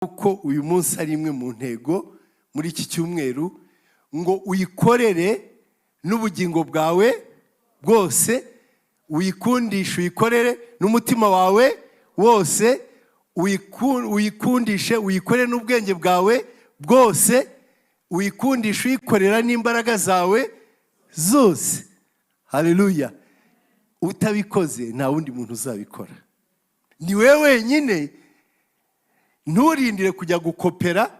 uko uyu munsi ari imwe mu ntego muri iki cyumweru ngo uyikorere n'ubugingo bwawe bwose, uyikundishe, uyikorere n'umutima wawe wose, uyikundishe, uyikorere n'ubwenge bwawe bwose, uyikundishe uyikorera n'imbaraga zawe zose. Haleluya. Utabikoze nta wundi muntu uzabikora. Ni wewe wenyine. Nturindire kujya gukopera,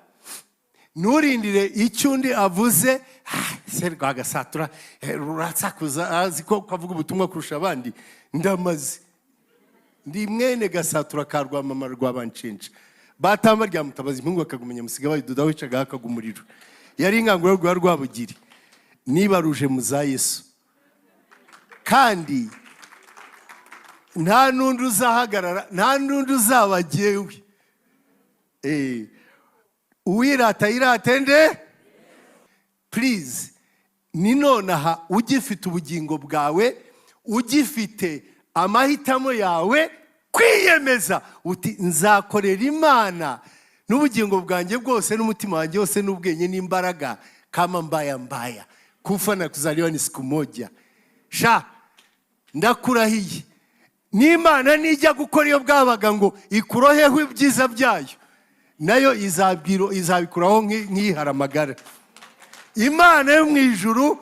nturindire icyo undi avuze. Serwa gasatura ruratsakuza azi ko kavuga ubutumwa kurusha abandi. Ndamaze ndi mwene gasatura karwa mama rwabancinca batamba rya mutabazi impungu akagumenya musiga bayiduda wicaga akagumuriro. Yari inganguro rwa rwabugiri niba ruje muza Yesu, kandi nta nundi uzahagarara, nta nundi uzabagewe. Uwirata iratende. Please, ni nonaha ugifite ubugingo bwawe, ugifite amahitamo yawe, kwiyemeza uti nzakorera Imana n'ubugingo bwanjye bwose n'umutima wanjye wose n'ubwenge n'imbaraga kama mbaya kufa na kuzaliwa ni siku moja. Sha ndakurahiye n'Imana nijya gukora iyo bwabaga ngo ikuroheho ibyiza byayo, nayo izabikuraho nk'iharamagara. Imana yo mu ijuru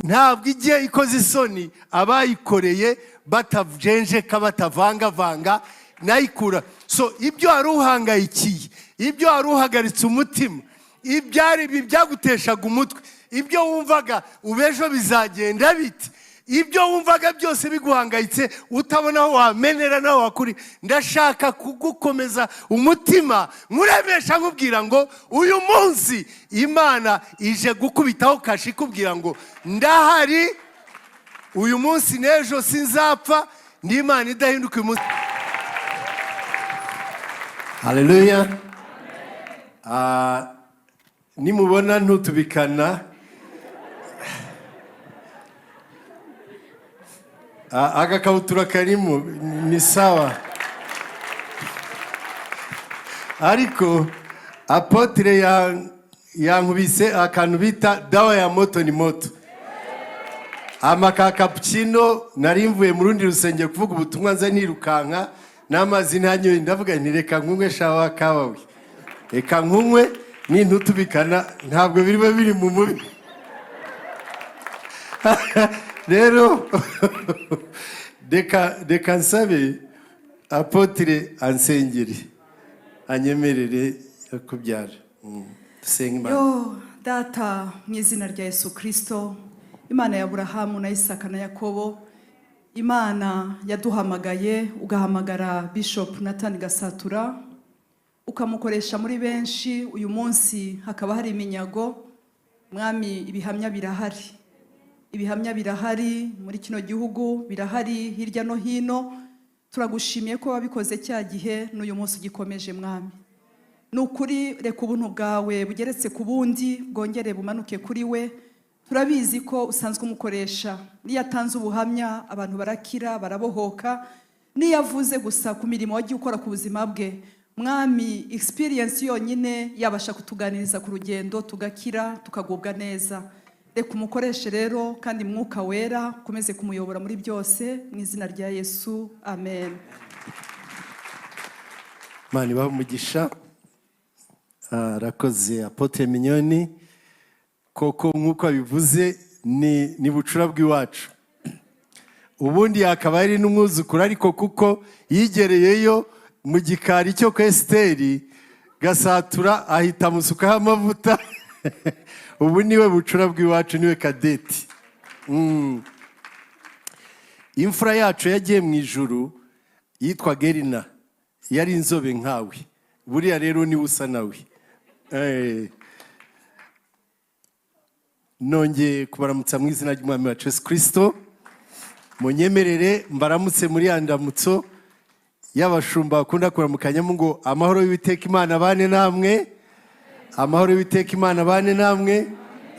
ntabwo igiye ikoze isoni abayikoreye batajenjeka batavanga nayikura. So ibyo wari uhangayikiye, ibyo wari uhagaritse umutima, ibyari byaguteshaga umutwe, ibyo wumvaga ubejo bizagenda biti, ibyo wumvaga byose biguhangayitse utabona aho wamenera naho wakuri, ndashaka kugukomeza umutima nkuremesha nkubwira ngo uyu munsi Imana ije gukubitaho kashi kubwira ngo ndahari uyu munsi n'ejo sinzapfa, ndi Imana idahinduka uyu munsi. Haleluya. Nimubona ntutubikana agakabutura karimo ni sawa, ariko apotre yankubise akantu bita dawa ya moto ni moto. Amakakapucino narimvuye mu rundi rusengero kuvuga ubutumwa nza nirukanka n'amazi ntanyoye, ndavuga nti reka nkunywe shawa kawawe, reka nkunywe n'intutubikana ntabwo biri mu mubi. Rero deka nsabe apotre ansengere anyemerere kubyara. Yo data mu izina rya Yesu Kristo, Imana ya Abrahamu na Isaka na Yakobo, Imana yaduhamagaye ugahamagara Bishop Nathan GASATURA ukamukoresha muri benshi. Uyu munsi hakaba hari iminyago. Mwami, ibihamya birahari, ibihamya birahari muri kino gihugu, birahari hirya no hino. Turagushimiye ko wabikoze cya gihe n'uyu munsi gikomeje. Mwami, nukuri reka ubuntu bwawe bugeretse ku bundi bwongere bumanuke kuri we. Turabizi ko usanzwe umukoresha, niyo atanze ubuhamya abantu barakira barabohoka, niyo avuze gusa ku mirimo wagiye ukora ku buzima bwe. Mwami, experience yonyine yabasha kutuganiriza ku rugendo tugakira tukagubwa neza. Reka umukoreshe rero, kandi Mwuka Wera ukomeze kumuyobora muri byose mu izina rya Yesu, amen. Mani bamugisha. Rakoze apotre minyoni, koko nkuko bivuze ni bucura bw'iwacu. Ubundi akaba ari n'umwuzukuru, ariko kuko yigereyeyo mu gikari cyo kwa Espoir GASATURA ahita musukaho amavuta. Ubu niwe bucura bw'iwacu, niwe kadeti. Imfura yacu yagiye mu ijuru yitwa Gerina, yari inzobe nkawe, buriya rero ni usa nawe. Nongeye kubaramutsa mu izina ry'Umwami wacu Yesu Kristo. Munyemerere mbaramutse muri andamutso y'abashumba bakunda kuramukanyamo ngo amahoro y'Uwiteka Imana bane namwe, amahoro y'Uwiteka Imana bane namwe,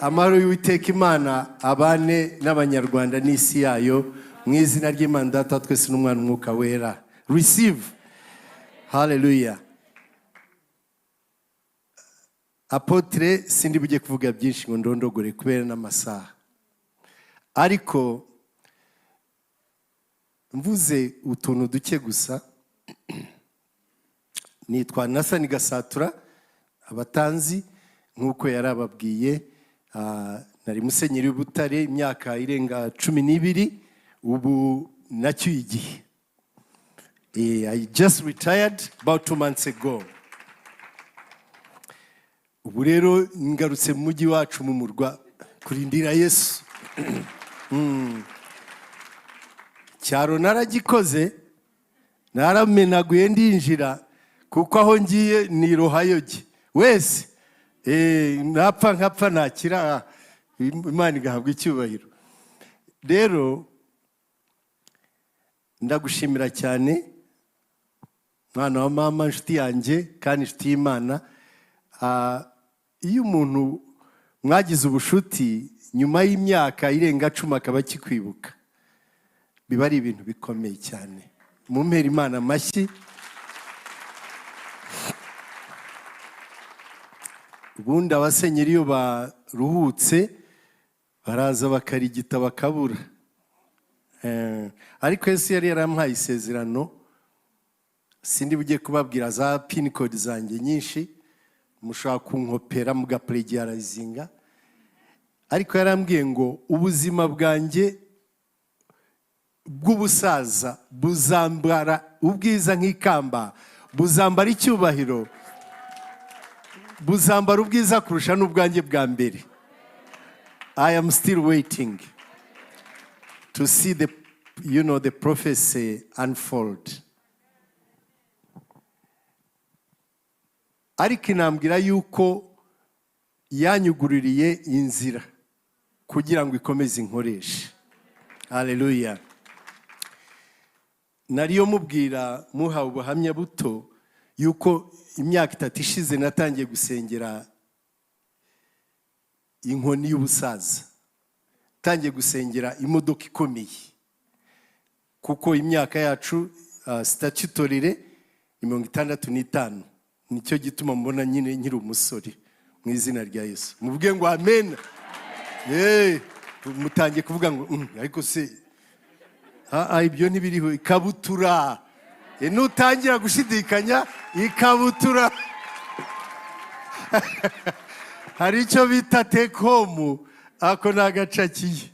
amahoro y'Uwiteka Imana abane n'abanyarwanda n'isi yayo, mu izina ry'Imana Data twese n'Umwana Umwuka Wera. Receive. Hallelujah. apotre sindi bujye kuvuga byinshi ngo ndondogore kubera n'amasaha, ariko mvuze utuntu duke gusa. Nitwa Nathan GASATURA, abatanzi nk'uko yarababwiye. Nari musenyeri w'Ubutare imyaka irenga 12, ubu nacyuye igihe. I just retired about 2 months ago. Ubu rero ngarutse mu mujyi wacu mu murwa kurindira Yesu. Cyaro naragikoze, naramenaguye ndinjira, kuko aho ngiye nirohayoge wese. Napfa nkapfa nakira, Imana igahabwa icyubahiro. Rero ndagushimira cyane mwana wa mama, nshuti yanjye kandi nshuti y'Imana. Iyo umuntu mwagize ubushuti nyuma y'imyaka irenga 10 akaba kikwibuka, biba ari ibintu bikomeye cyane. Mumpera Imana amashyi. Ubundi abasenyeri iyo baruhutse baraza bakarigita bakabura, ariko Yesu yari yarampaye isezerano. Sindi bujye kubabwira za pin code zanjye nyinshi, mushaka kunkopera mugaplagiarizinga, ariko yarambwiye ngo ubuzima bwanjye bw'ubusaza buzambara ubwiza nk'ikamba, buzambara icyubahiro, buzambara ubwiza kurusha n'ubwanjye bwa mbere. I am still waiting to see the prophecy unfold. Ariko inambwira yuko yanyugururiye inzira kugira ngo ikomeze inkoreshe. Haleluya. Nariyo mubwira muhawe ubuhamya buto yuko imyaka 3 ishize natangiye gusengera inkoni y'ubusaza, tangiye gusengera imodoka ikomeye, kuko imyaka yacu statutorire 65. Nicyo gituma mbona nyine nkiri umusore mu izina rya Yesu. Muvuge ngo amen. Mutangiye kuvuga ngo ariko se ibyo ntibiriho. Ikabutura, nutangira gushidikanya ikabutura. Hari icyo bita take home, ako nagacakiye.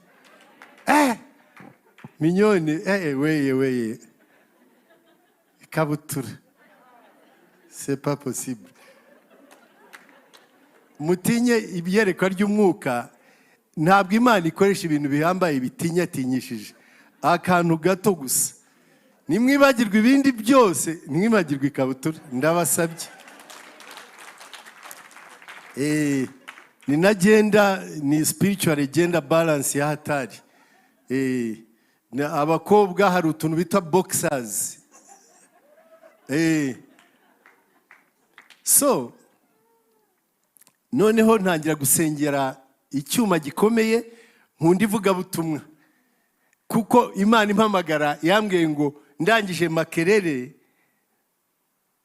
Minyone, weye ikabutura, c'est pas possible. Mutinye ibyerekwa ry'umwuka. Ntabwo Imana ikoresha ibintu bihambaye bitinyatinyishije, akantu gato gusa. Nimwibagirwa ibindi byose, nimwibagirwa ikabutura, ndabasabye. Ni nagenda, ni spiritual gender balance ya hatari. Abakobwa hari utuntu bita boxers. So noneho ntangira gusengera icyuma gikomeye nkundi vuga butumwa, kuko Imana impamagara yambwiye ngo ndangije Makerere,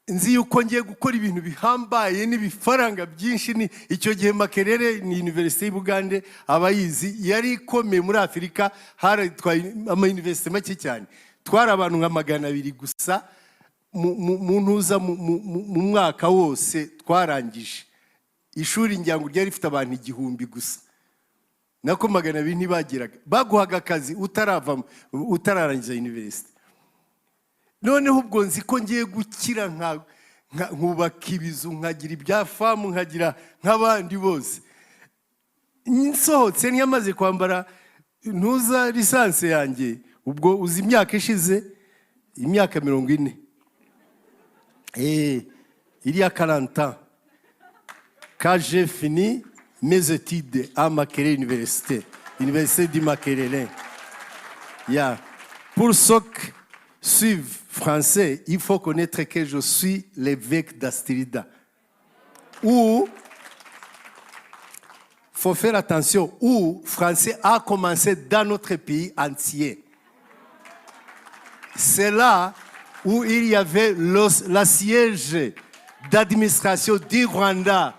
nzi yuko ngiye gukora ibintu bihambaye n'ibifaranga byinshi. Ni icyo gihe Makerere ni University y'Ubugande, abayizi yari ikomeye muri Afurika. Hari ama university make cyane, twari abantu nka 200 gusa mu ntuza mu mwaka wose twarangije. Ishuri njyango ryari rifite abantu 1000 gusa, nako 200 ntibagiraga. Baguhaga akazi utararangiza university. Noneho ubwo nzi ko ngiye gukira nkubaka ibizu, nkagira ibya famu, nkagira nk'abandi bose. Nsohotse nyamaze kwambara ntuza lisansi yanjye, ubwo uzi imyaka ishize, imyaka 40. Il y a 40 ans, quand j'ai fini mes études à Makerere Université du Makerere. Pour ceux qui suivent français, il faut connaître que je suis l'évêque d'Astrida. Où, faut faire attention, où français a commencé dans notre pays entier. C'est là où il y avait la siège d'administration du Rwanda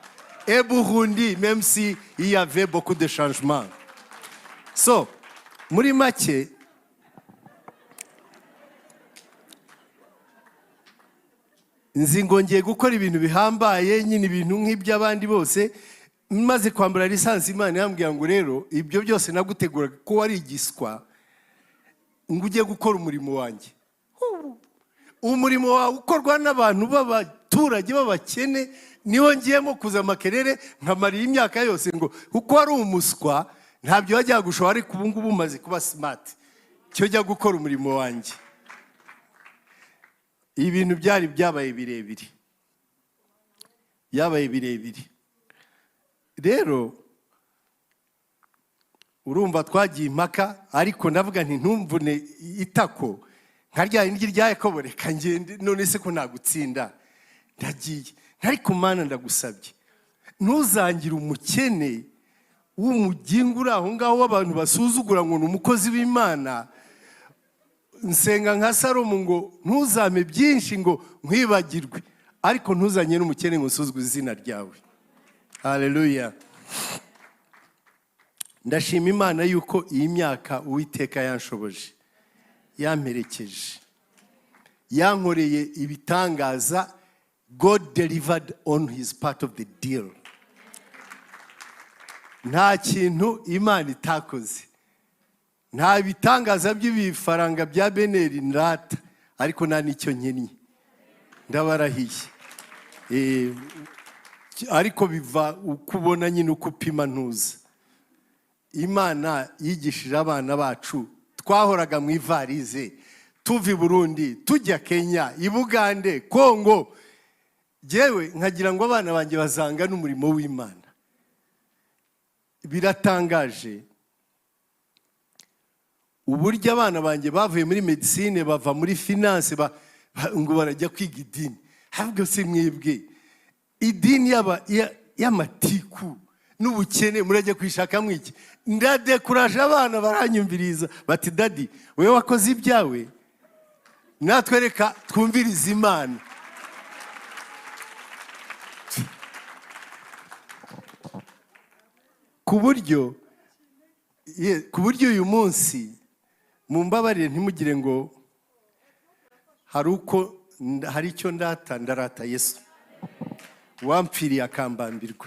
et Burundi, même si il y avait beaucoup de changements. So, muri make, nzi ngo ngiye gukora ibintu bihambaye, nyine ibintu nk'iby'abandi bose, maze kwambara lisansi Imana yambwira ngo rero ibyo byose naguteguraga ko wari igiswa, ngo ugiye gukora umurimo wanjye. Umurimo wawe ukorwa n'abantu b'abaturage b'abakene, niho ngiyemo kuza makerere nkamariye imyaka yose ngo kuko wari umuswa ntabyo wajya gushora, ariko ubu ngubu umaze kuba smart, cyo jya gukora umurimo wanjye. Ibintu byabaye birebire, byabaye birebire. Rero urumva twagiye impaka, ariko ndavuga nti ntumvune itako nkarya indyo rya Yakobo, reka ngende, none se ko nagutsinda ndagiye. Ariko Mana ndagusabye, ntuzangire umukene w'umugingura aho ngaho w'abantu basuzugura ngo ni umukozi w'Imana. Nsenga nka Salomo ngo ntuzame byinshi ngo nkwibagirwe, ariko ntuzanye n'umukene ngo usuzugure izina ryawe. Haleluya. Ndashima Imana yuko iyi myaka Uwiteka yanshoboje, yamperekeje, yankoreye ibitangaza. God delivered on his part of the deal. Nta kintu Imana itakoze, nta bitangaza by'ibifaranga bya Beneri nrata, ariko nta n'icyo nkennye, ndabarahiye. Ariko biva ukubona nyine uko upima ntuza. Imana yigishije abana bacu, twahoraga mu ivarize tuva i Burundi tujya Kenya, i Bugande, Kongo. Jewe nkagira ngo abana banjye bazanga n'umurimo w'Imana. Biratangaje uburyo abana banjye bavuye muri medicine bava muri finance ngo barajya kwiga idini. Ahubwo se mwebwe idini y'amatiku n'ubukene murajya kwishaka mwiki? Ndadekuraje abana baranyumviriza bati dadi wewe wakoze ibyawe, natwereka twumviriza Imana. Ku buryo uyu munsi mumbabarire ntimugire ngo hari icyo ndarata Yesu wampfiriye akambambirwa.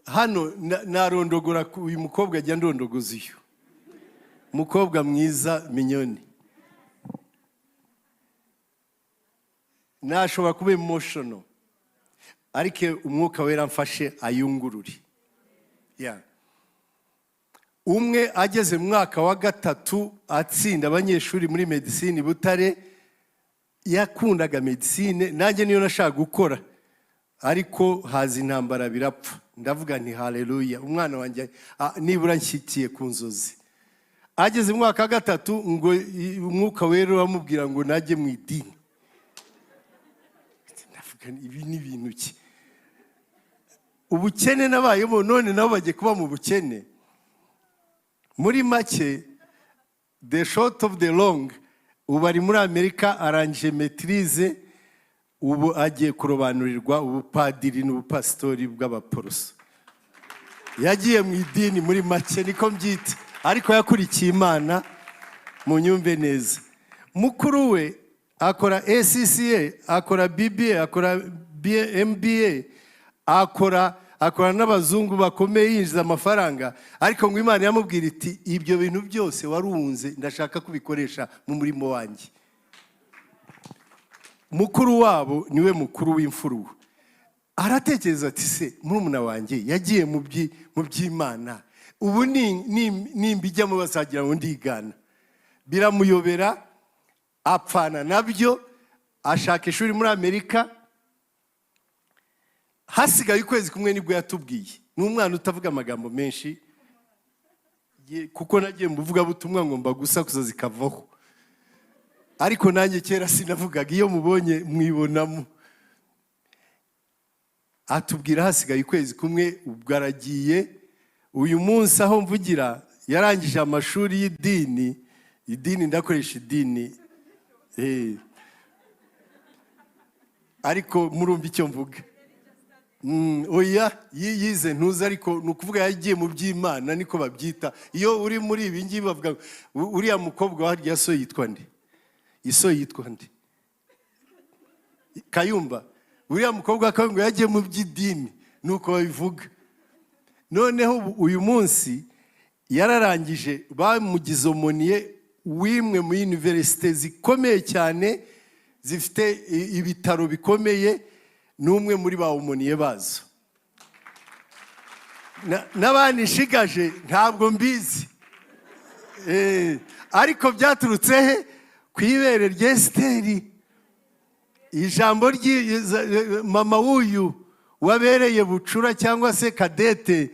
Hano narondogora uyu mukobwa ajya ndondogoza uyu mukobwa mwiza minyoni, nashobora kuba emotional, ariko umwuka wera mfashe ayungururi. Umwe ageze mu mwaka wa 3 atsinda abanyeshuri muri medicine Butare, yakundaga medicine, nanjye niyo nashaka gukora, ariko haza intambara birapfa. Ndavuga nti haleluya, umwana wanjye nibura nshyikiye ku nzozi. Ageze mu mwaka wa 3 ngo umwuka wera uramubwira ngo najye mu idini. Ndavuga ibi ni ibintu ki? Ubukene nabayemo, none nabo bagiye kuba mu bukene. Muri make, the short of the long, ubu ari muri Amerika arangije maîtrise, ubu agiye kurobanurirwa ubupadiri n'ubupasitori bw'abaporoso. Yagiye mu idini muri make, niko mbyita, ariko yakurikiye Imana mu nyumve neza. Mukuru we akora ACCA, akora BBA, akora MBA, akora n'abazungu bakomeye yinjiza amafaranga, ariko ngo Imana yamubwira iti ibyo bintu byose warunze ndashaka kubikoresha mu murimo wanjye. Mukuru wabo niwe mukuru w'imfuru. Aratekereza ati se murumuna wanjye yagiye mu by'Imana, ubu nimbijyamo basagira ngo ndigana. Biramuyobera, apfana nabyo, ashaka ishuri muri Amerika. Hasigaye ukwezi kumwe nibwo yatubwiye. Ni umwana utavuga amagambo menshi, kuko nagiye muvuga ubutumwa ngomba gusakuza zikavaho. Ariko nanjye kera sinavugaga, iyo mubonye mwibonamo. Atubwira hasigaye ukwezi kumwe, ubwo aragiye. Uyu munsi aho mvugira yarangije amashuri y'idini, ndakoresha idini. ariko murumva icyo mvuga. Oya yize ntuza, ariko nukuvuga yagiye mu by'Imana niko babyita. Iyo uri muri ibi ngibi bavuga uriya mukobwa harya so yitwa nde? Iso yitwa nde? Kayumba. Uriya mukobwa ngo yagiye mu by'idini nuko babivuga. Noneho uyu munsi yararangije, bamugize omoniye wimwe mu universite zikomeye cyane zifite ibitaro bikomeye, n'umwe muri ba omoniye bazo. N'abandi nshigaje ntabwo mbizi, ariko byaturutse he? Ku ibere rya Esiteri. Ijambo mama w'uyu wabereye bucura cyangwa se Kadete,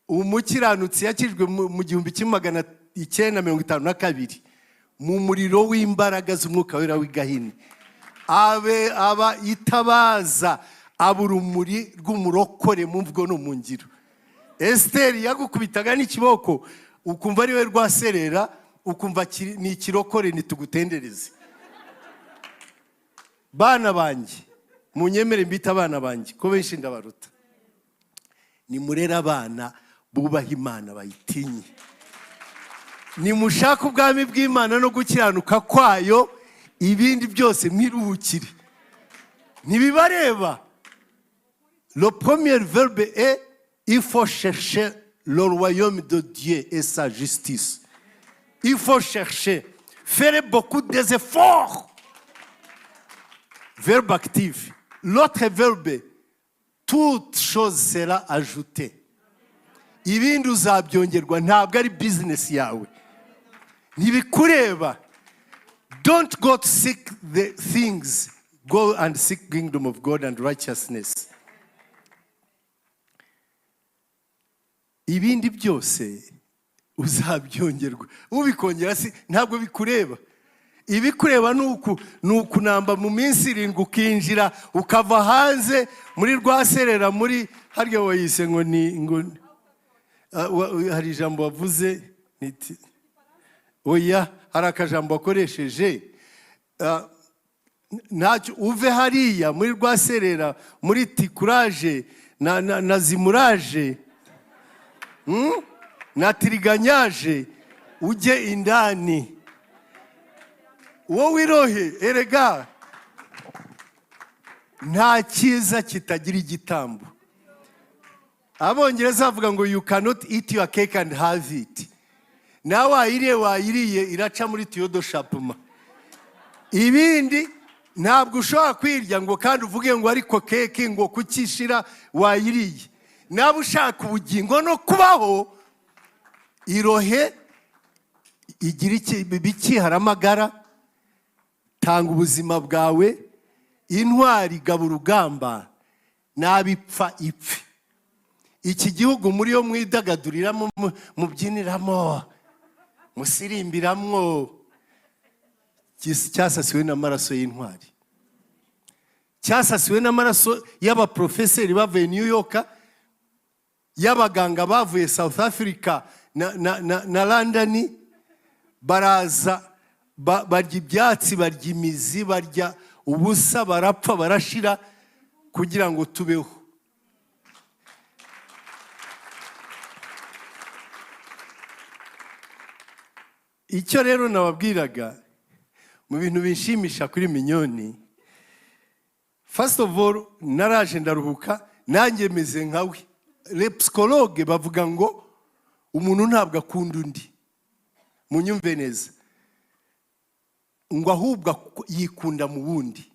umukiranutsi yakijwe mu 1952 mu muriro w'imbaraga z'umwuka wera w'igahini. Aba itabaza aburumuri rw'umurokore mu mvugo no mu ngiro. Esiteri yagukubitaga n'ikiboko ukumva ari we rwaserera, ukumva ni ikirokore nitugutendereze. Bana banjye, munyemere mbita abana banjye ko benshi ndabaruta. Ni murera abana bubaha Imana bayitinye. Ni mushaka ubwami bw'Imana no gukiranuka kwayo, ibindi byose mwiruhukire. Ntibibareba. Le premier verbe est il faut chercher le royaume de Dieu et sa justice. Il faut chercher, faire beaucoup d'efforts. Verbe actif. L'autre verbe, toute chose sera ajoutée. Ibindi uzabyongerwa, ntabwo ari business yawe. Ntibikureba. Don't go to seek the things. Go and seek kingdom of God and righteousness. Ibindi byose uzabyongerwa. Ubikongera si ntabwo bikureba. Ibikureba nuku namba mu minsi 7 ukinjira ukava hanze muri rwaserera muri harya wayise ngo hari ijambo wavuze niti oya, hari akajambo akoresheje ntacyo uve hariya muri rwaserera muri tikuraje na zimuraje na tiriganyaje ujye indani. Wowe irohe erega nta cyiza kitagira igitambo. Abongereza bavuga ngo you cannot eat your cake and have it. Na wayiriye iraca muri tiyodo shapuma. Ibindi ntabwo ushobora kwirya ngo kandi uvuge ngo ariko keke ngo kukishira wayiriye. Naba ushaka ubugingo no kubaho, irohe igira biki haramagara. Tanga ubuzima bwawe, intwari gaba urugamba, nabipfa ipfe. Iki gihugu muri yo mwidagaduriramo, mubyiniramo, musirimbiramwo, cyasasiwe n'amaraso y'intwari. Cyasasiwe n'amaraso y'abaprofeseri bavuye New York, y'abaganga bavuye South Africa na London, baraza barya ibyatsi, barya imizi, barya ubusa, barapfa barashira kugira ngo tubeho. Icyo rero nababwiraga mu bintu binshimisha kuri Minyoni, first of all naraje ndaruhuka, nanjye meze nkawe. Les psychologues bavuga ngo umuntu ntabwo akunda undi. Munyumve neza. Ngo ahubwo yikunda mu wundi.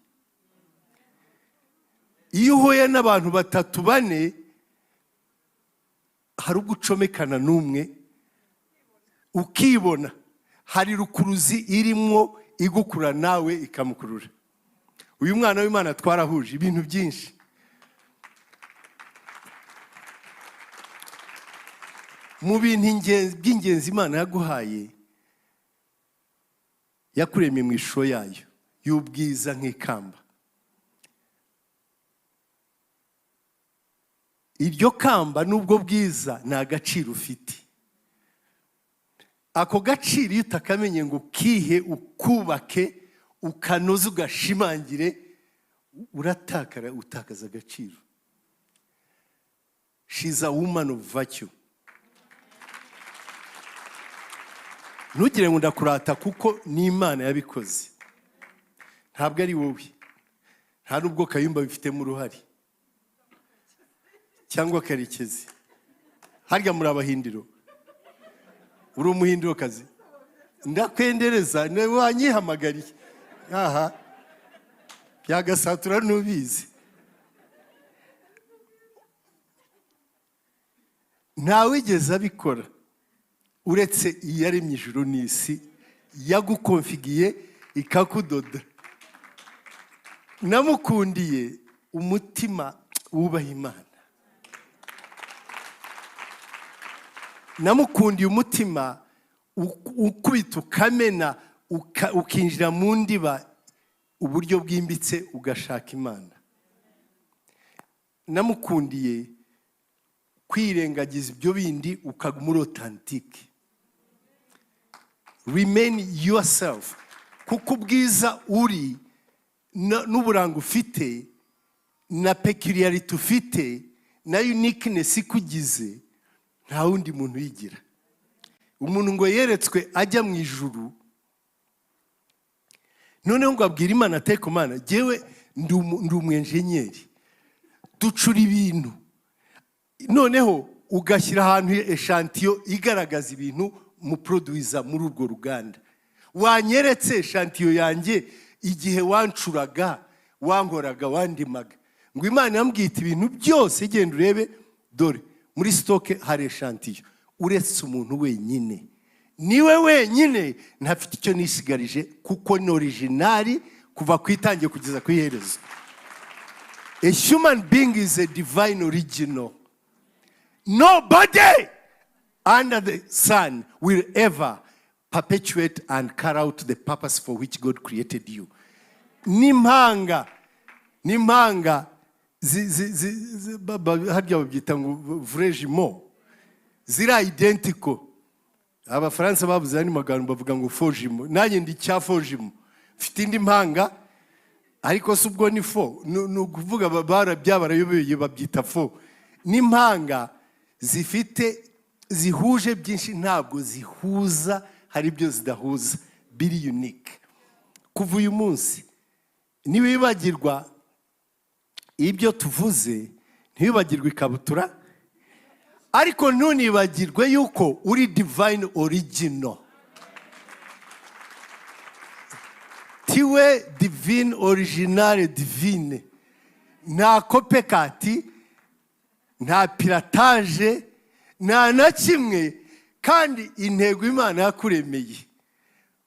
Iyo uhuye n'abantu 3-4 hari ugucomekana n'umwe ukibona hari rukuruzi irimwo igukura nawe ikamukurura. Uyu mwana w'Imana twarahuje ibintu byinshi. Mu bintu by'ingenzi Imana yaguhaye, yakuremye mu ishusho yayo y'ubwiza nk'ikamba. Iryo kamba nubwo bwiza nta gaciro ufite. Ako gaciro iyo utakamenye ngo kihe ukubake ukanoza ugashimangire, uratakara, utakaza agaciro. She's a woman of virtue. Ntugire ngo ndakurata kuko ni Imana yabikoze. Ntabwo ari wowe. Nta nubwo Kayumba bifitemo uruhare. Cyangwa Karekezi. Harya muri abahindiro. Uri umuhindiro kazi. Ndakwendereza ne wanyihamagariye. Aha. Byagasatura nubizi. Ntawigeze abikora uretse iyaremye ijuru n'isi yagukonfigiye ikakudoda. Namukundiye umutima wubaha Imana. Namukundiye umutima ukubita ukamena ukinjira mu ndiba uburyo bwimbitse ugashaka Imana. Namukundiye kwirengagiza ibyo bindi ukagumura authentique. Remain yourself. Kuko ubwiza uri n'uburanga ufite na peculiarity ufite na uniqueness ikugize nta wundi muntu yigira. Umuntu ngo yeretswe ajya mu ijuru noneho ngo abwira Imana ateko Mana jewe ndi umwenjenyeri ducura ibintu noneho ugashyira ahantu echantillo igaragaza ibintu mu produiza muri urwo ruganda. Wanyeretse echantillo yanjye igihe wancuraga wankoraga wandimaga ngo Imana yambwita ibintu byose genda urebe dore muri stock hari echantillo uretse umuntu wenyine. Niwe wenyine ntafite icyo nisigarije kuko ni original kuva kwitangiye kugeza kwiherezo. A human being is a divine original. Nobody under the sun will ever perpetuate and carry out the purpose for which God created you. Nimpanga harya babyita ngo vrejimo zira identical. Abafaransa bavuze ani magambo bavuga ngo fojimo. Nanjye ndi cya fojimo. Mfite indi mpanga ariko subwo ni fo. Nukuvuga byabarayoboye babyita fo. Nimpanga zifite zihuje byinshi ntabwo zihuza hari ibyo zidahuza. Biri unique. Kuva uyu munsi niwibagirwa ibyo tuvuze ntibagirwe ikabutura ariko ntunibagirwe yuko uri divine original. Tiwe divine original divine. Nta kopekati nta piratage nta na kimwe kandi intego Imana yakuremeye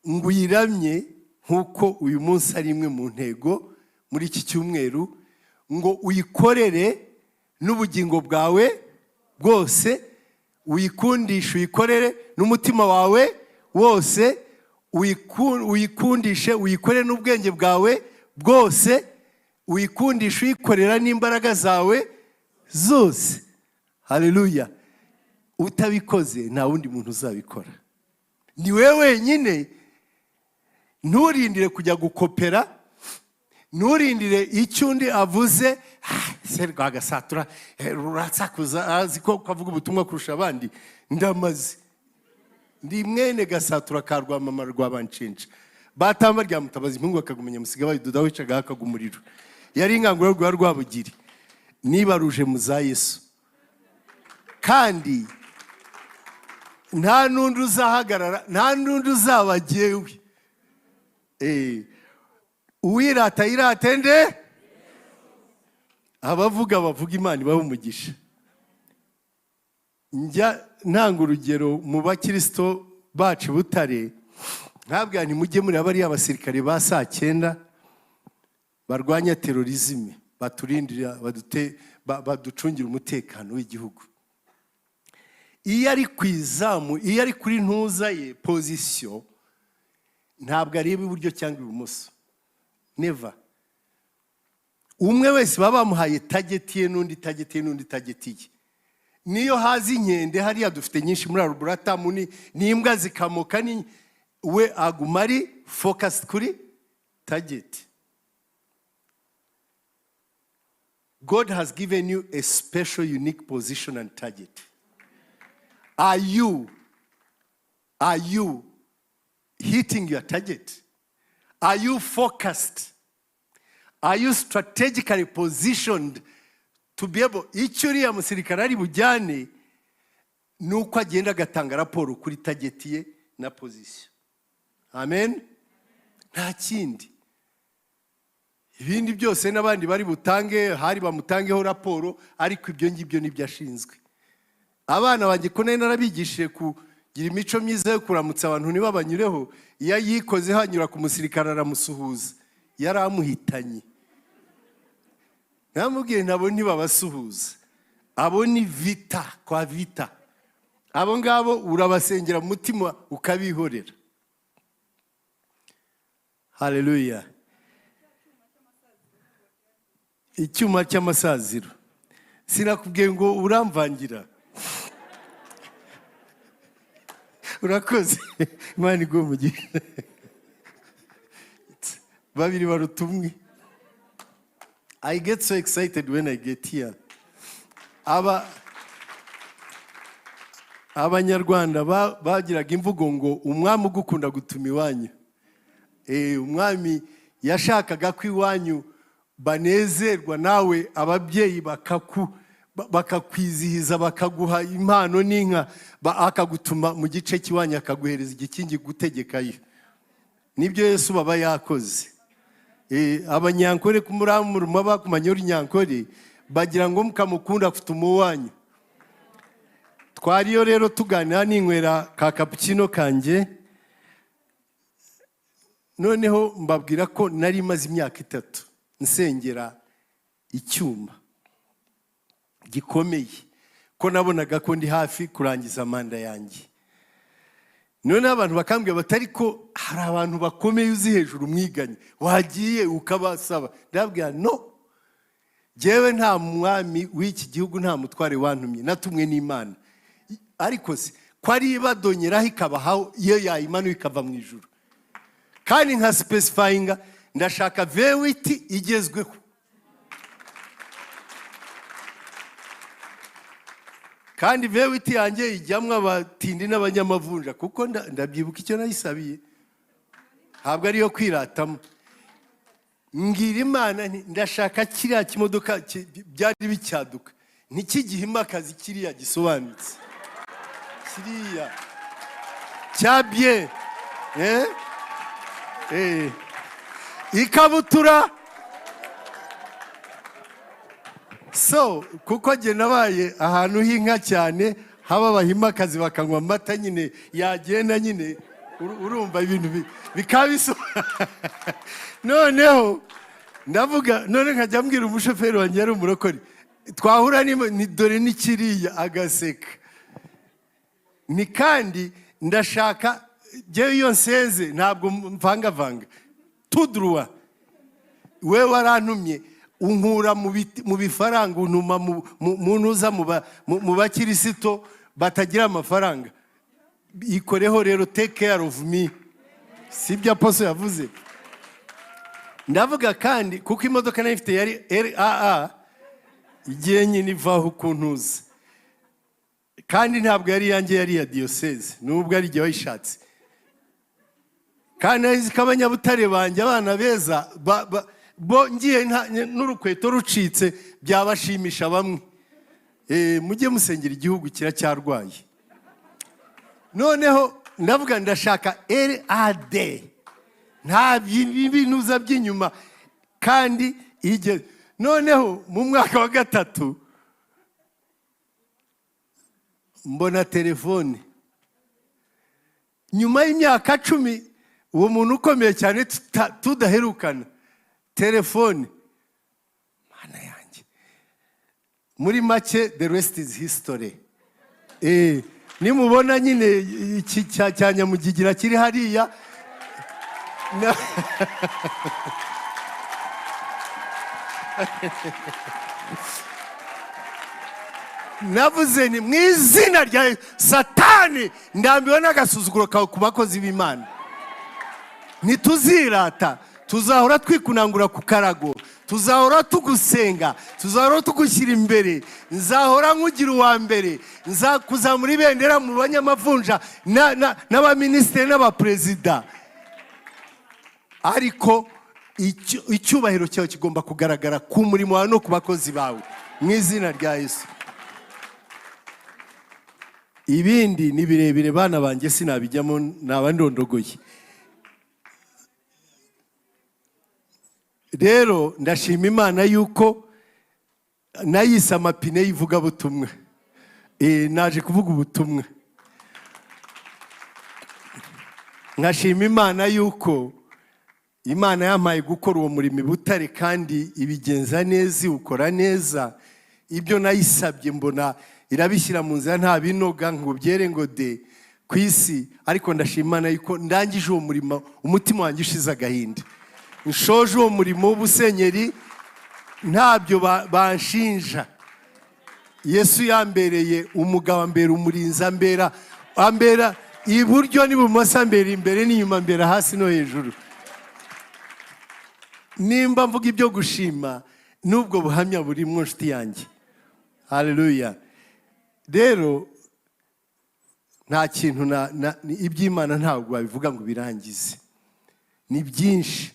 ngo uyiramye nkuko uyu munsi ari imwe mu ntego muri iki cyumweru ngo uyikorere n'ubugingo bwawe bwose uyikundishe uyikorere n'umutima wawe wose uyikundishe uyikorere n'ubwenge bwawe bwose uyikundishe uyikorera n'imbaraga zawe zose. Haleluya. Utabikoze nta wundi muntu uzabikora. Ni wewe wenyine. Nturindire kujya gukopera. Nturindire icyo undi avuze serwa gasatura ruratsakuza aziko kwavuga ubutumwa kurusha abandi. Ndamaze ndi mwene gasatura karwa mama rwabancinca batamba rya mutabazi impungu akagumenya musiga bayiduda wicaga akagumuriro yari inganguro rwa rwabugiri niba ruje muza Yesu kandi nta nundi uzahagarara nta nundi uzabagewe uwirata iratende abavuga Imana ibaho umugisha. Njya ntanga urugero mu bakristo bacu Butare ntabwo ntimujye muri abari abasirikare ba 9 barwanya terorizme baturindira baducungira umutekano w'igihugu. Iyo ari kwizamu iyo ari kuri ntuza ye position ntabwo areba iburyo cyangwa ibumoso. Never. Umwe wese baba bamuhaye target ye n'undi target ye n'undi target ye. Niyo hazi inkende hariya dufite nyinshi muri arubulata muni n'imbwa zikamoka ni we agumari focused kuri target. God has given you a special, unique position and target. Are you hitting your target? Are you focused? Are you strategically positioned to be able, icyo uriya musirikare ari bujyane nuko agenda agatanga raporo kuri target ye na position. Amen. Nta kindi. Ibindi byose n'abandi bari butange, hari bamutangeho raporo, ariko ibyo ngibyo nibyo ashinzwe. Abana banjye ko nari narabigishije kugira imico myiza yo kuramutsa abantu ntibabanyureho, iyo yikoze hanyura ku musirikare aramusuhuza, yaramuhitanye. Namubwiye nabo ntibabasuhuza, abo ni vita kwa vita. Abo ngabo urabasengera mu mutima ukabihorera. Hallelujah. Icyuma cy'amasaziro. Sinakubwiye ngo uramvangira. Urakoze. Imana igumugisha. Babiri barutumwe. I get so excited when I get here. Abanyarwanda bagiraga imvugo ngo umwami ugukunda gutuma iwanyu. Umwami yashakaga ko iwanyu banezerwa nawe, ababyeyi bakakwizihiza, bakaguha impano n'inka, akagutuma mu gice cy'iwanyu akaguhereza igikingi gutegekayo. Nibyo Yesu baba yakoze. Abanyankore kumuramuruma bakumanyura inyankore bagira ngo mukamukunda kutuma uwanyu. Twariyo rero tuganira n'inywera ka cappuccino kanje. Noneho mbabwira ko nari maze imyaka 3 nsengera icyuma gikomeye, ko nabonaga ko ndi hafi kurangiza manda yanjye. None abantu bakambwira batari ko hari abantu bakomeye uzi hejuru mwiganye, wagiye ukabasaba. Ndabwira no, jewe nta mwami w'iki gihugu, nta mutware wantumye, natumwe n'Imana. Ariko se ko ari badonyeraho ikabaho iyo yayimana ikava mu ijuru. Kandi nka specifyinga ndashaka vewiti igezweho. Kandi vewiti yanjye ijyamwe abatindi n'abanyamavunja, kuko ndabyibuka icyo nayisabiye. Ntabwo ariyo kwiratamo. Ngira Imana ndashaka kiriya kimodoka byari bicyaduka, ntikigihima akazi kiriya gisobanutse. Kiriya cyabye ikabutura. So kuko jye nabaye ahantu h'inka cyane, haba bahima akazi bakanywa amata nyine, yagenda nyine urumva ibintu bikabiso. Noneho ndavuga, none nkajya mbwira umushoferi wanjye ari umurokori, twahura ni dore n'ikiriya, agaseka. Ni kandi ndashaka jewe iyo nseze ntabwo mvangavanga. Tudruwa we warantumye unkura mu bifaranga, untuma mu ntuza mu bakirisito batagira amafaranga. Ikoreho rero, take care of me. Sibyo apostle yavuze. Ndavuga kandi kuko imodoka nayifite yari RAA, igihe nyine ivaho kuntuza. Kandi ntabwo yari yanjye, yari ya diocese, nubwo ari igihe wayishatse. Kandi azi kabanyabutare banjye abana beza bo ngiye n'urukweto rucitse byabashimisha bamwe. Mujye musengera igihugu kiracyarwaye. Noneho ndavuga ndashaka RAD, nta binuza by'inyuma kandi ige. Noneho mu mwaka wa 3 mbona telefone. Nyuma y'imyaka 10 uwo muntu ukomeye cyane tudaherukana, telefone. Mana yanjye, muri make the rest is history. Nimubona nyine iki cya Nyamugigira kiri hariya navuze ni mu izina rya Satani ndambiwe n'agasuzuguro kawe ku bakozi b'Imana. Ntituzirata, tuzahora twikunangura ku karago, tuzahora tugusenga, tuzahora tugushyira imbere, nzahora nkugira uwa mbere, nzakuzamura ibendera mu banyamavunja n'abaminisitiri n'abaperezida. Ariko icyubahiro cyawe kigomba kugaragara ku murimo wawe no ku bakozi bawe mu izina rya Yesu. Ibindi ni birebire bana banjye sinabijyamo, nabandondogoye. Rero ndashima Imana yuko nayise amapine yivuga butumwa. Naje kuvuga ubutumwa. Nkashima Imana yuko Imana yampaye gukora uwo murimo BUTARE kandi ibigenza neza, ukora neza. Ibyo nayisabye mbona irabishyira mu nzira nta binoga ngo byere ngo de ku isi. Ariko ndashima Imana yuko ndangije uwo murimo umutima wanjye ushize agahinda. Nshoje uwo murimo w'ubusenyeri ntabyo banshinja. Yesu yambereye umugabo, ambera umurinzi, ambera iburyo n'ibumoso, ambera imbere n'inyuma, ambera hasi no hejuru. Nimba mvuga ibyo gushima nubwo buhamya buri mu nshuti yanjye. Haleluya. Rero nta kintu iby'Imana ntabwo babivuga ngo birangize. Ni byinshi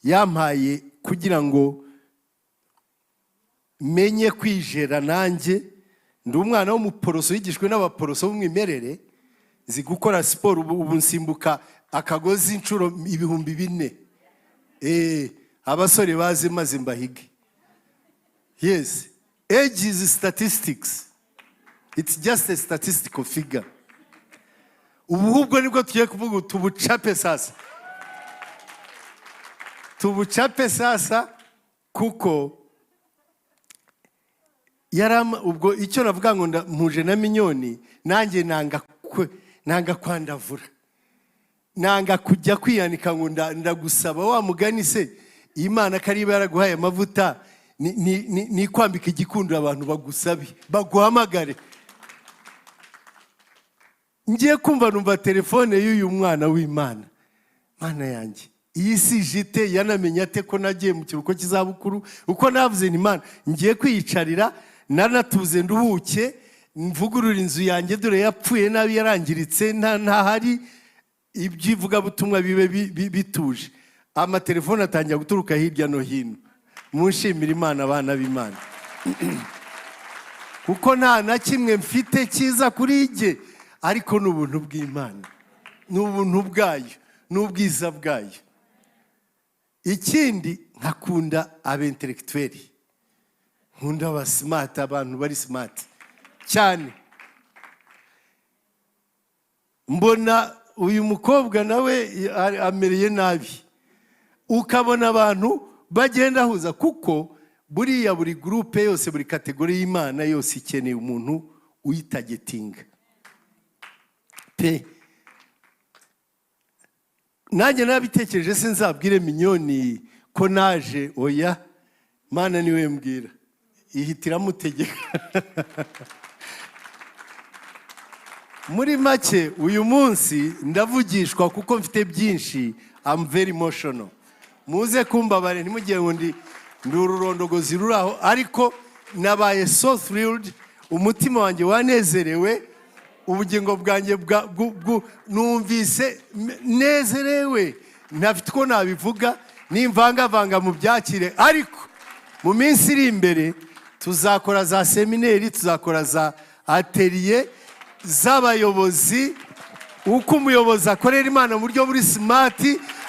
yampaye kugira ngo menye kwijera nanjye. Ndi umwana w'umuporoso yigishwe n'abaporoso b'umwimerere, nzi gukora siporo. Ubu nsimbuka akagozi inshuro 4,000. Abasore baze maze mbahige. Yes, age is statistics. It's just a statistical figure. Ubwo nibwo tugiye kuvuga tubucape sasa. Tubucape sasa kuko yarama ubwo icyo navuga ngo mpuje na minyoni, nanjye nanga kwandavura, nanga kujya kwiyanika ngo ndagusaba. Wa mugani se Imana kariba yaraguhaye amavuta ni kwambika igikundiro abantu bagusabe baguhamagare. Ngiye kumva numva telefone y'uyu mwana w'Imana. Mana yanjye, iyi si jite yanamenye ate ko nagiye mu kiruko cy'izabukuru? Uko navuze ni Imana, ngiye kwiyicarira nanatuze nduhuke, mvugurura inzu yanjye dore yapfuye nabi yarangiritse, ntahari ibyivuga butumwa bibe bituje. Amatelefone atangira guturuka hirya no hino. Munshimira Imana abana b'Imana. Kuko nta na kimwe mfite cyiza kuri jye, ariko n'ubuntu bw'Imana, n'ubuntu bwayo, n'ubwiza bwayo. Ikindi nkakunda abentelektueli, nkunda aba smart, abantu bari smart cyane. Mbona uyu mukobwa nawe amereye nabi, ukabona abantu bagenda huza, kuko buriya buri groupe yose, buri kategori y'Imana yose ikeneye umuntu uyitagetinga pe. Nanjye nabitekereje sinzabwire minyoni ko naje, oya, Mana niwe mbwira, ihitiramo utegeka. Muri make uyu munsi ndavugishwa kuko mfite byinshi. I'm very emotional. Muze kumbabare ntimugiye ngo ndi ururondogozi ruraho, ariko nabaye so thrilled, umutima wanjye wanezerewe, ubugingo bwanjye numvise nezerewe, ntafite uko nabivuga, nimvangavanga mu byakire. Ariko mu minsi iri imbere tuzakora za seminari, tuzakora za atelier z'abayobozi, uko umuyobozi akorera Imana mu buryo buri smart,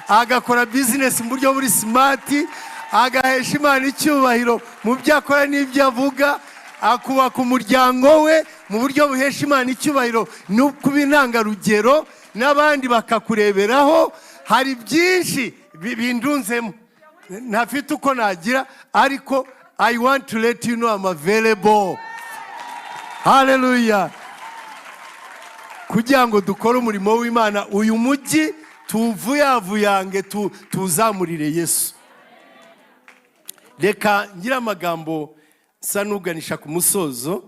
agakora business mu buryo buri smart, agahesha Imana icyubahiro mu byo akora n'ibyo avuga, akubaka umuryango we mu buryo buhesha Imana icyubahiro, no kuba intangarugero n'abandi bakakureberaho. Hari byinshi bindunzemo, ntafite uko nagira, ariko I want to let you know I'm available. Hallelujah. Kugira ngo dukore umurimo w'Imana, uyu mujyi tuvuyange, tuzamurire Yesu. Reka ngira amagambo sanuganisha ku musozo,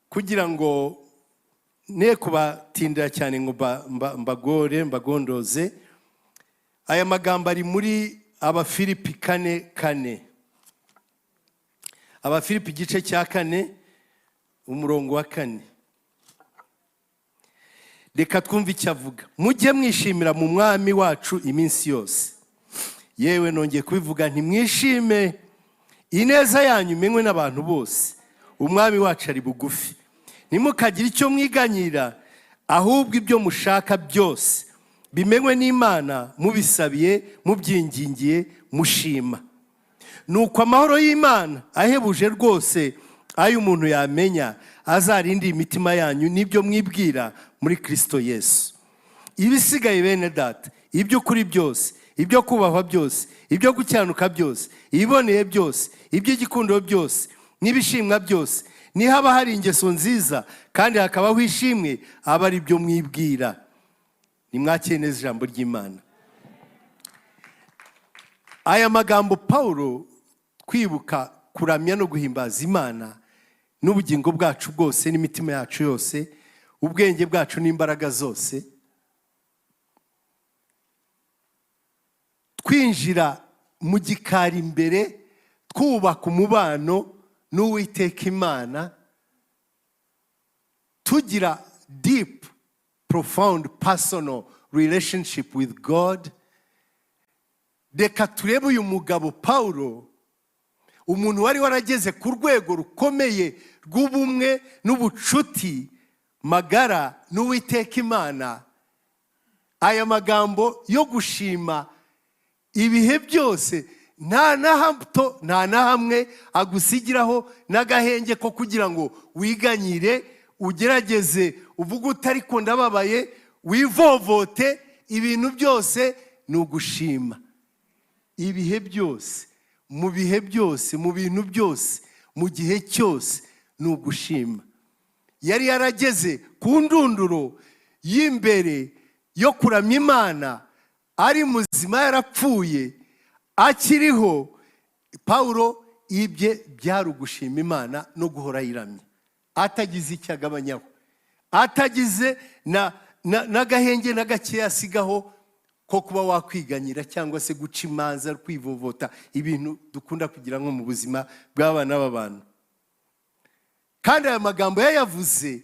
kugira ngo ne kubatindira cyane ngo mbagondoze. Aya magambo ari muri Abafilipi 4:4. Abafilipi igice cya 4 umurongo wa 4. Reka twumve icyo avuga. Mujye mwishimira mu mwami wacu iminsi yose. Yewe nongeye kubivuga nti mwishime, ineza yanyu imenywe n'abantu bose. Umwami wacu ari bugufi. Ntimukagire icyo mwiganyira, ahubwo ibyo mushaka byose bimenywe n'Imana, mubisabiye, mubyingingiye, mushima. Nuko amahoro y'Imana ahebuje rwose ayo umuntu yamenya, azarinde imitima yanyu n'ibyo mwibwira muri Kristo Yesu. Ibisigaye bene data, ibyo kuri byose, ibyo kubahwa byose, ibyo gucyanuka byose, ibiboneye byose, iby'igikundiro byose, n'ibishimwa byose, nihaba hari ingeso nziza kandi hakabaho ishimwe, aba ari byo mwibwira. Nimwakire neza ijambo ry'Imana. Aya magambo Paulo, kwibuka, kuramya no guhimbaza Imana n'ubugingo bwacu bwose n'imitima yacu yose, ubwenge bwacu n'imbaraga zose, twinjira mu gikari imbere, twubaka umubano n'Uwiteka Imana, tugira deep, profound, personal relationship with God. Reka turebe uyu mugabo Paulo, umuntu wari warageze ku rwego rukomeye rw'ubumwe n'ubucuti magara n'Uwiteka Imana. Aya magambo yo gushima ibihe byose, nta na hamwe agusigiraho n'agahenge ko kugira ngo wiganyire, ugerageze uvuga utari ko ndababaye, wivovote. Ibintu byose ni ugushima. Ibihe byose, mu bihe byose, mu bintu byose, mu gihe cyose ni ugushima. Yari yarageze ku ndunduro y'imbere yo kuramya Imana, ari muzima, yarapfuye, akiriho. Paulo ibye byari ugushima Imana no guhora yiramye, atagize icyo agabanyaho, atagize n'agahenge na gake asigaho ko kuba wakwiganyira cyangwa se guca imanza, kwivovota, ibintu dukunda kugira nko mu buzima bw'abana b'abantu. Kandi aya magambo yayavuze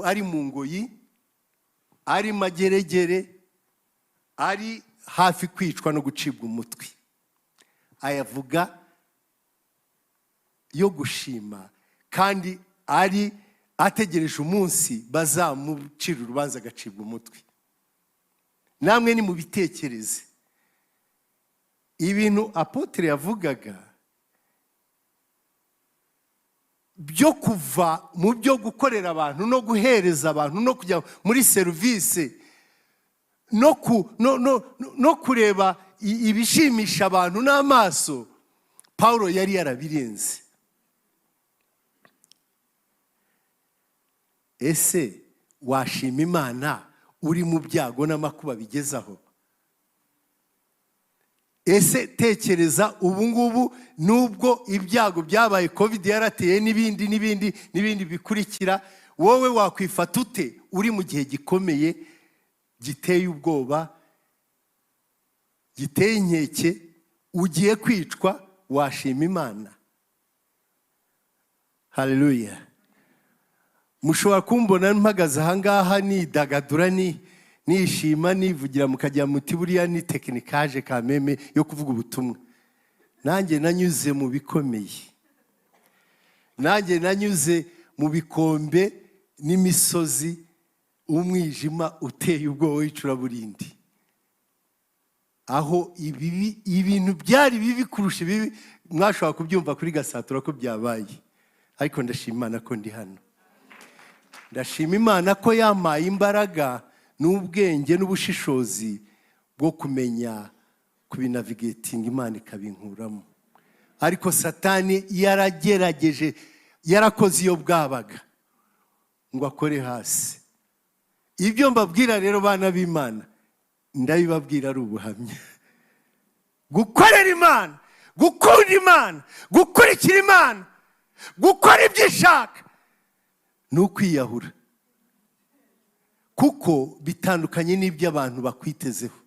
ari mu ngoyi, ari mageregere, ari hafi kwicwa no gucibwa umutwe. Ayavuga yo gushima, kandi ari ategereje umunsi bazamucira urubanza agacibwa umutwe. Namwe ni mu bitekereze ibintu apotre yavugaga byo kuva mu byo gukorera abantu no guhereza abantu no kujya muri service no kureba ibishimisha abantu n'amaso. Paulo yari yarabirenze. Ese washima Imana uri mu byago n'amakuba bigezaho? Ese tekereza ubu ngubu, nubwo ibyago byabaye, covid yarateye n'ibindi bikurikira, wowe wakwifata ute uri mu gihe gikomeye, giteye ubwoba, giteye inkeke, ugiye kwicwa? Washima Imana? Haleluya. Mushobora kumbona mpagaze ahangaha nidagadura, nishima, nivugira, mukajya muti buriya ni tekinikaje kameme yo kuvuga ubutumwa. Nanjye nanyuze mu bikomeye, nanjye nanyuze mu bikombe n'imisozi, umwijima uteye ubwoba w'icuraburindi, aho ibintu byari bibi kurusha ibibi. Mwashobora kubyumva kuri Gasatura ko byabaye, ariko ndashima Imana ko ndi hano. Ndashima Imana ko yampaye imbaraga n'ubwenge n'ubushishozi bwo kumenya kubinavigating, Imana ikabinkuramo. Ariko Satani yaragerageje, yarakoze iyo bwabaga ngo akore hasi. Ibyo mbabwira rero bana b'Imana, ndabibabwira ari ubuhamya. Gukorera Imana, gukunda Imana, gukurikira Imana, gukora ibyo ishaka, ni ukwiyahura, kuko bitandukanye n'ibyo abantu bakwitezeho.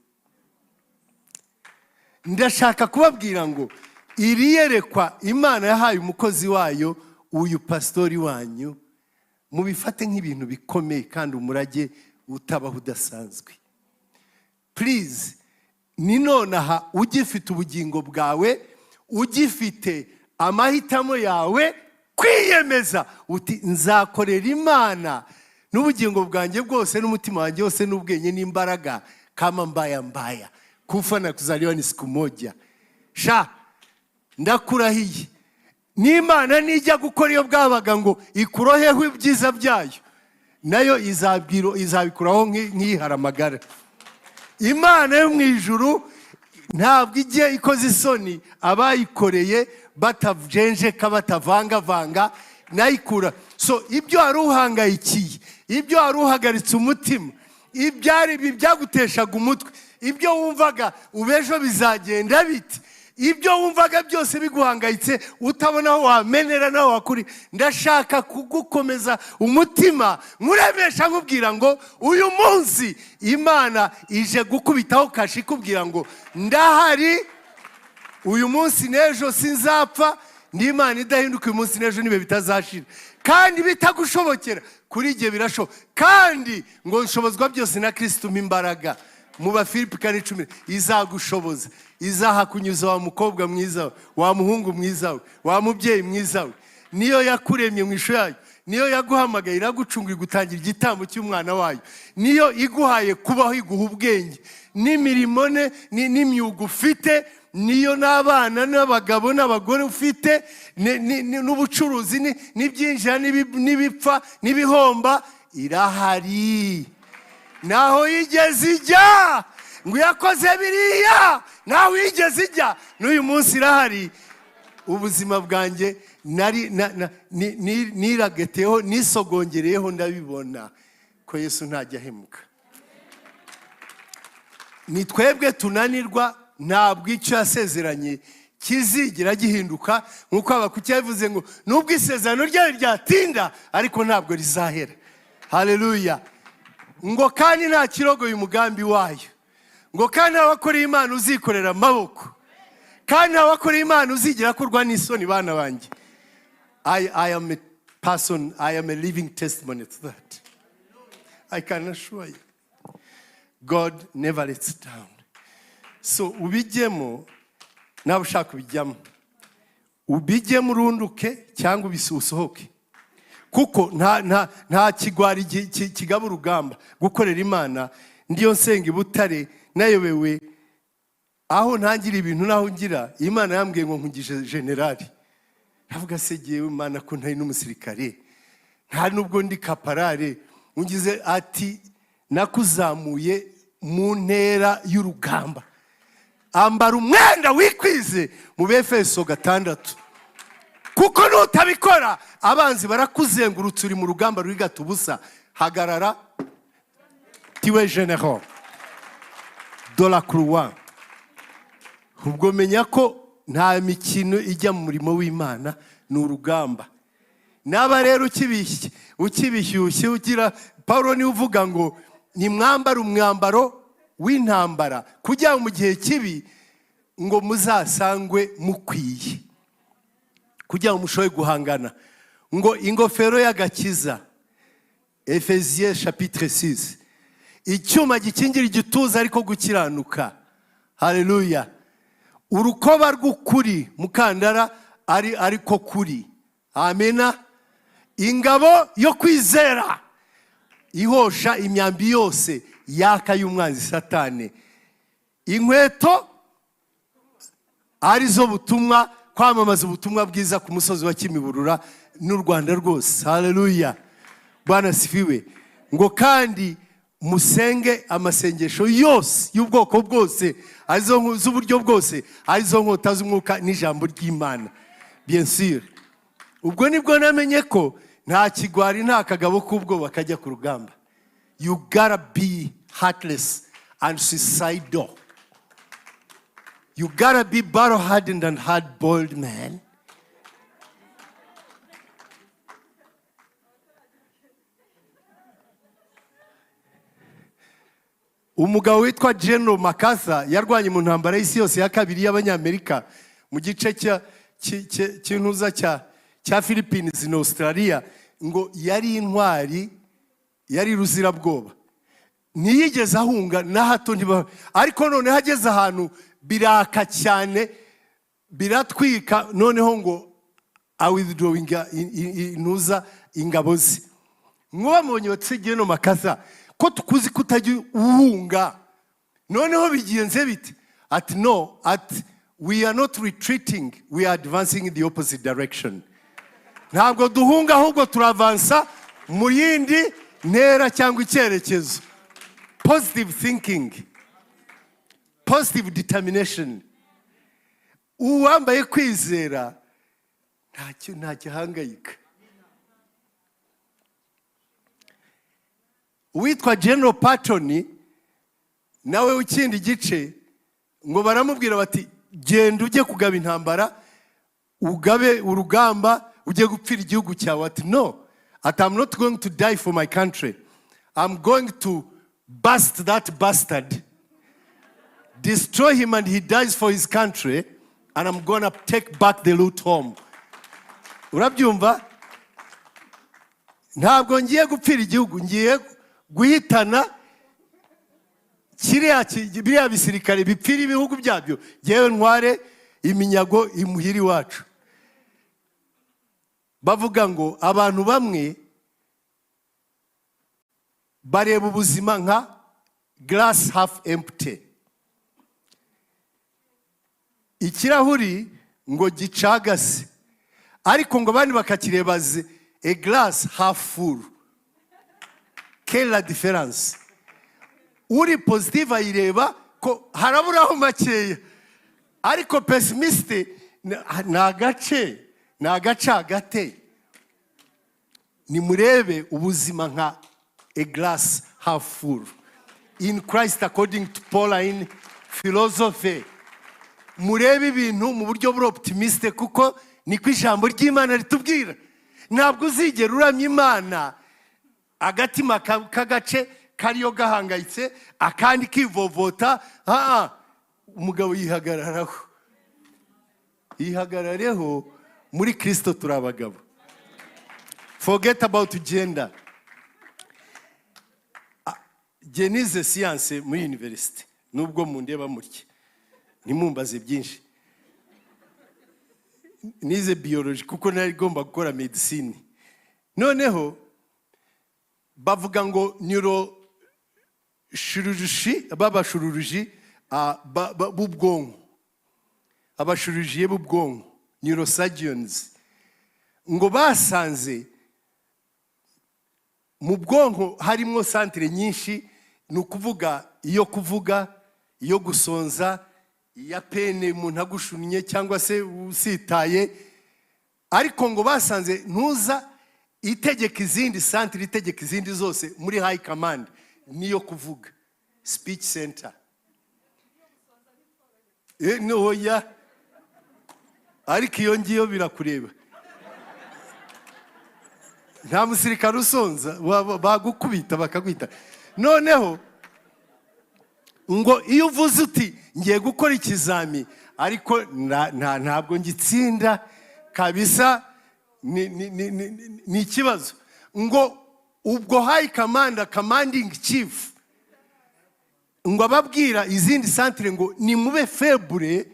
ndashaka kubabwira ngo iri yerekwa Imana yahaye umukozi wayo uyu pastori wanyu mubifate nk'ibintu bikomeye kandi umurage utabaho udasanzwe. Please, ni nonaha ugifite ubugingo bwawe, ugifite amahitamo yawe, kwiyemeza uti nzakorera Imana n'ubugingo bwanjye bwose n'umutima wanjye wose n'ubwenge n'imbaraga kama mbaya kufa na kuzaliwa ni siku moja. Ndakurahiye n'Imana nijya gukora iyo bwabaga ngo ikuroheho ibyiza byayo, nayo izabikuraho nk'iharamagara. Imana yo mu ijuru ntabwo igiye ikoze isoni abayikoreye batajenjeka batavangavanga, nayikura. So ibyo wari uhangayikiye, ibyo wari uhagaritse umutima, ibyari byaguteshaga umutwe, ibyo wumvaga ubejo bizagenda biti, ibyo wumvaga byose biguhangayitse utabona aho wamenera naho wakuri, ndashaka kugukomeza umutima nkuremesha nkubwira ngo uyu munsi Imana ije gukubitaho kashi kubwira ngo ndahari uyu munsi n'ejo sinzapfa. Ni Imana idahinduka uyu munsi n'ejo nibe bitazashira kandi bitagushobokera kuri igihe birashoboka, kandi ngo nshobozwa byose na Kristo imbaraga. Mu Bafilipi 10 izagushoboza, izahakunyuza wa mukobwa mwiza, wa muhungu mwiza, wa mubyeyi mwiza. Niyo yakuremye mu ishusho yayo, niyo yaguhamagaye iragucunga igutangira igitambo cy'umwana wayo, niyo iguhaye kubaho iguha ubwenge n'imirimo n'imyuga ufite, niyo n'abana n'abagabo n'abagore ufite n'ubucuruzi n'ibyinjira n'ibipfa n'ibihomba, irahari. Naho yigeze ijya ngo yakoze biriya, naho yigeze ijya n'uyu munsi irahari. Ubuzima bwanjye nirageteho nisogongereyeho ndabibona ko Yesu ntajya ahemuka. Ni twebwe tunanirwa, ntabwo icyo yasezeranye kizigira gihinduka, nkuko Abakuki yavuze ngo nubwo isezerano ryayo ryatinda ariko ntabwo rizahera. Haleluya. Ngo kandi nta kirogoye umugambi wayo, ngo kandi abakorera Imana uzikorera amaboko, kandi abakorera Imana uzigira kurwa n'isoni. Bana banjye, I am a person, I am a living testimony to that. I can assure you, God never lets down. So ubijyemo, nawe ushaka ubijyamo, ubijyemo urunduke cyangwa usohoke, kuko nta kigwari kigaba urugamba. Gukorera Imana ndiyo nsenga i Butare, nayobewe aho ntangira ibintu naho ngira. Imana yambwiye ngo nkugije generali. Navuga se giye Imana ko ntari n'umusirikare, nta nubwo ndi kaparare. Ungize ati nakuzamuye mu ntera y'urugamba, ambara umwenda wikwize mu Befeso 6, kuko nutabikora abanzi barakuzengurutse uri mu rugamba rwigata ubusa. Hagarara tiwe general de la croix. Ubwo menya ko nta mikino ijya mu murimo w'Imana, ni urugamba. Naba rero ukibishyushye ugira, Paulo ni uvuga ngo ni mwambara umwambaro w'intambara kugira mu gihe kibi ngo muzasangwe mukwiye, kugira ngo mushoboye guhangana. Ngo ingofero y'agakiza, Efesiens chapitre 6, icyuma gikingira igituza ariko gukiranuka. Haleluya. Urukoba rw'ukuri, mukandara ariko kuri. Amena. Ingabo yo kwizera ihosha imyambi yose yaka y'umwanzi Satani. Inkweto arizo butumwa, kwamamaza ubutumwa bwiza ku musozi wa Kimiburura n'u Rwanda rwose. Haleluya. Bwana sifiwe. Ngo kandi musenge amasengesho yose y'ubwoko bwose, arizo z'uburyo bwose, arizo nkota z'umwuka n'ijambo ry'Imana. Bien sûr. Ubwo nibwo namenye ko nta kigwari nta kagabo k'ubwoba kajya ku rugamba. You gotta be heartless and suicidal. You gotta be battle-hardened and hard-boiled, man. umugabo witwa General MacArthur yarwanye mu ntambara y'isi yose ya kabiri y'abanyamerika mu gice cy'intuza cya Philippines na Australia, ngo yari intwari, yari ruzirabwoba, ntiyigeze ahunga na hato ariko none hageze ahantu biraka cyane biratwika, noneho ngo awithdrawinga intuza ingabo ze. Mwabonye batsigiye no MacArthur ko tukuzi kutajya uhunga, noneho bigenze bite? Ati no, we are not retreating, we are advancing in the opposite direction. Ntabwo duhunga, ahubwo turavansa mu yindi ntera cyangwa icyerekezo. Positive thinking, positive determination. Uwambaye kwizera nta gihangayika. Uwitwa General Patton nawe ukindi gice, ngo baramubwira bati genda ujye kugaba intambara, ugabe urugamba, ujye gupfira igihugu cyawe. Ati no, I'm not going to die for my country, I'm going to bust that bastard, destroy him and he dies for his country, and I'm gonna take back the loot home. Urabyumva? Ntabwo ngiye gupfira igihugu, ngiye guhitana biriya bisirikare bipfira ibihugu byabyo, yewe ntware iminyago imuhiri wacu. Bavuga ngo abantu bamwe bareba ubuzima nka glass half empty, ikirahuri ngo gicagase, ariko ngo bandi bakakireba a glass half full. Quelle la différence? Uri positive ayireba ko haraburaho makeya, ariko pessimiste nagaca gate. Nimurebe ubuzima nka a glass half full in Christ according to Pauline philosophy. Murebe ibintu mu buryo buri optimiste, kuko niko ijambo ry'Imana ritubwira. Ntabwo uzigera uramya Imana agatima kagace kariyo gahangayitse akandi kivovota. Umugabo yihagarareho muri Kristo turi abagabo. Forget about gender. Nize science muri university, nubwo mundeba mutya ntimumbaze byinshi. Nize biology kuko nari gomba gukora medicine. Noneho bavuga ngo neurochirurgie, babashururuji b'ubwonko, abashurujiye b'ubwonko, neurosurgeons, ngo basanze mu bwonko harimo santere nyinshi, ni ukuvuga iyo kuvuga, iyo gusonza, iya pene umuntu agushunnye cyangwa se usitaye. Ariko ngo basanze ntuza itegeka izindi santere, itegeka izindi zose muri high command niyo kuvuga, speech center. No ya, ariko iyo ngiyo birakureba. Nta musirikare usonza bagukubita bakagwita. Noneho ngo iyo uvuze uti ngiye gukora ikizami ariko ntabwo ngitsinda kabisa, ni ikibazo. Ngo ubwo high command, commanding chief, ngo ababwira izindi santere ngo nimube febure,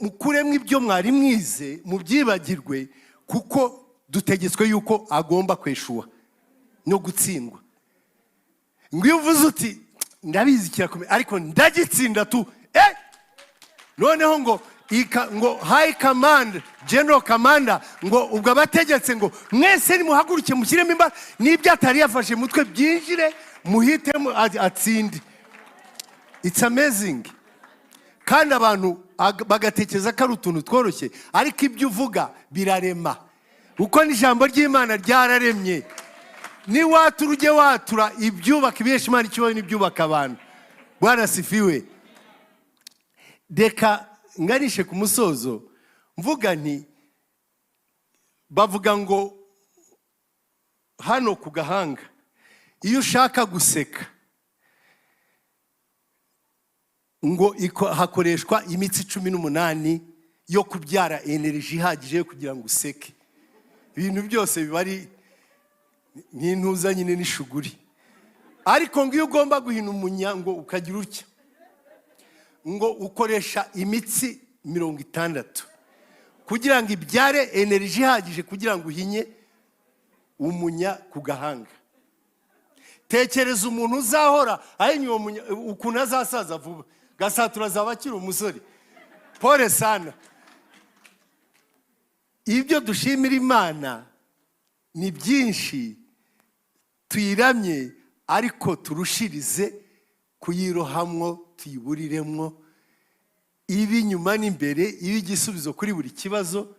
mukuremo ibyo mwari mwize mubyibagirwe, kuko dutegetswe yuko agomba kweshuwa no gutsindwa. Ngo iyo uvuze uti ndabizi kirakomeye ariko ndagitsinda tu, noneho ngo high command, general commander, ngo ubwo abategetse ngo mwese nimuhaguruke mushyiremo imbaraga, n'ibyo atari yafashe mutwe byinjire muhitemo atsinde. It's amazing. Kandi abantu bagatekereza ko ari utuntu tworoshye, ariko ibyo uvuga birarema, uko n'ijambo ry'Imana ryararemye. Ni watura ujye watura ibyubaka ibihesha Imana icyubahiro n'ibyubaka abantu. Bwana sifiwe. Deka ngarishe ku musozo mvuga nti, bavuga ngo hano ku gahanga iyo ushaka guseka ngo hakoreshwa imitsi 18 yo kubyara energy ihagije kugira ngo useke. Ibintu byose bibari n'intuza nyine n'ishuguri. Ariko ngo iyo ugomba guhina umunyango ukagira utya, ngo ukoresha imitsi 60 kugira ngo ibyare energy ihagije kugira ngo uhinye umunya ku gahanga. Tekereza umuntu uzahora ahinyuye umunya ukuntu azasaza vuba. Gasatura azaba akiri umusore. Pole sana. Ibyo dushimira Imana ni byinshi, tuyiramye ariko turushirize kuyirohamwo, tuyiburiremwo, ibi nyuma n'imbere, ibi igisubizo kuri buri kibazo,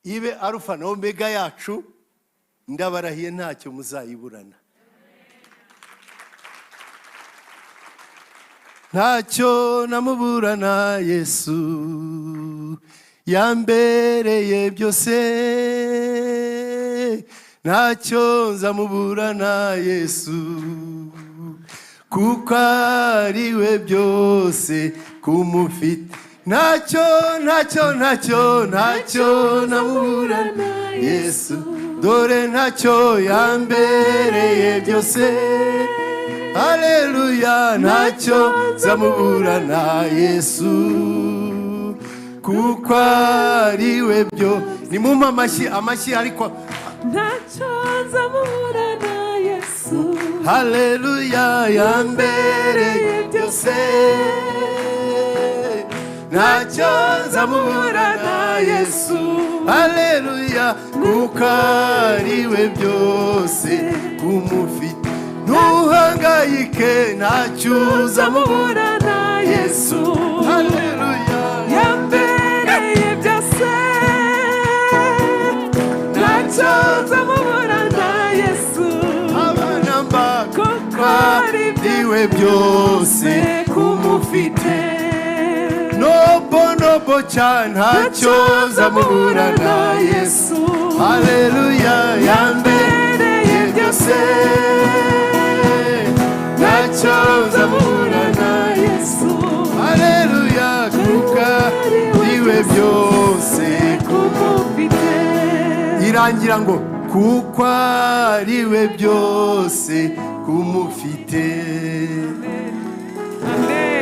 ibe Alpha na Omega yacu. Ndabarahiye ntacyo muzayiburana. Ntacyo namuburana Yesu yambereye byose, ntacyo nzamuburana Yesu kuko ari we byose kumufite. Ntacyo namuburana Yesu, dore ntacyo yambereye byose. Haleluya, ntacyo nzamuburana Yesu kuko ari we byo. Ni mu amashyi ariko ntacyo nzamuburana Yesu. Haleluya, yambereye byose. Ntacyo nzamuburana Yesu. Haleluya, kuko ari we byose kumufite. Ntuhangayike, ntacyo uzamuburana Yesu. Haleluya, yambereye byose. Ntacyo nzamuburana Yesu. abana mba kuko ari we byose kumufite. Nobo cyane, ntacyo nzamuburana Yesu. Haleluya, yambereye byose. Ntacyo nzamuburana Yesu. Haleluya, kuko ari we byose kumufite. irangira ngo kuko ari we byose kumufite. Amen.